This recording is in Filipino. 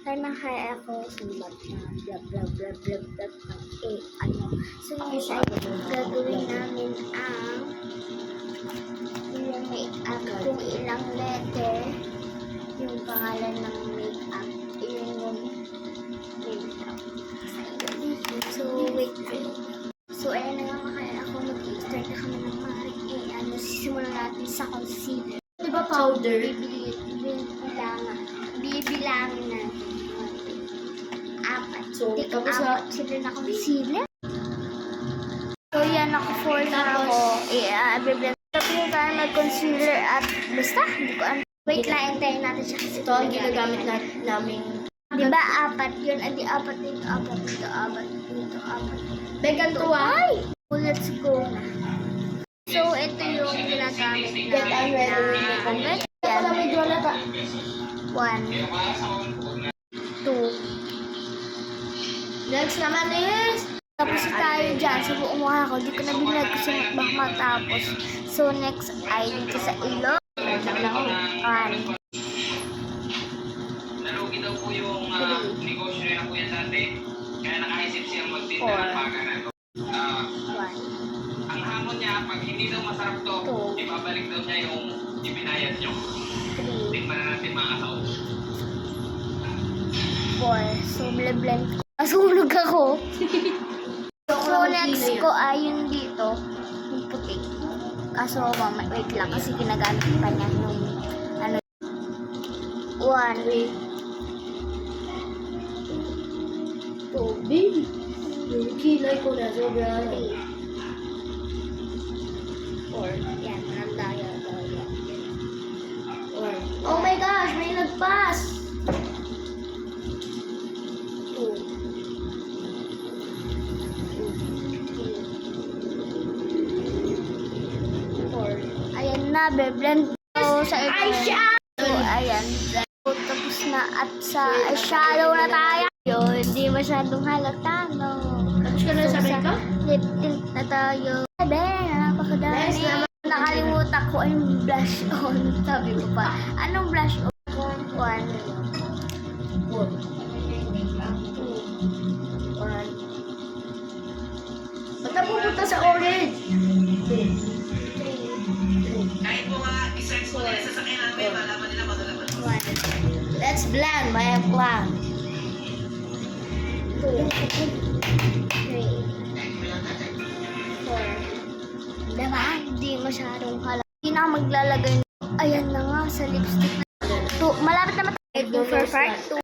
Sana kaya ako sumbat na blah blah blah blah blah blah So ngayon ay gagawin namin ang yung make-up kung ilang letter yung pangalan ng make-up yung make-up. So wait. So ayan na nga kaya ako mag-start na kami ng marik simulan natin sa concealer. Diba powder? Bibilangin natin. 4. So, Di tapos apat sila na concealer. So yan, naka-4 na ako. I-blend. Tapos tayo mag-concealer at basta, hindi ko ano. Wait lang, hintayin natin siya kasi Ito ang ginagamit namin. Diba 4 yun? Adi 4 dito, 4 dito, 4 dito, 4. Vegan to Ay! So, let's go na. So, ito yung ginagamit namin. Get unready. Yan. Ako na may dola ka. 1, 2. Next naman is... Tapos tayo dyan sa buong mukha ko. Di ko na binag kasi matapos. So, next ay dito sa ilong. 1. Nalugi daw po yung negosyo nila po yan dati. Kaya nakaisip siyang magtinda ng paganan. 1. Ang hamon niya, pag hindi daw masarap to, Two. ibabalik daw niya yung ibinayad niyo. 3. Tingnan na natin mga kasaw. 4. So, blend ko. Masunog ako. So, next ko ay yung dito. Yung puti. Kaso, wait lang. Kasi ginagamit pa niya yung ano. 1. 2. Baby. Yung kilay ko na sobra. 3. 4. Yan. Ang daya. Oh my gosh, may nagpas! 2. Ayan na, blend ko sa ito. So, ayan. So, tapos na at sa eyeshadow na tayo. Yun, hindi masyadong halata, no? Tapos ka na sa makeup? Lip tint na tayo. Sabi, napakadami. Next naman. Nakalimutan ko ay blush on. Sabi ko pa, anong blush on? 1, 2, 1. Ba't na pupunta sa orange? 3, Kahit po nga, isa-ex mo nila sa sakyan namin, malaman nila magalaman. 1, Let's blend my plan. 2, 3, 4. Diba? Hindi masyadong halata. Hindi na ako maglalagay. Ayan na nga sa lipstick na. Malapit na matay. For part 2.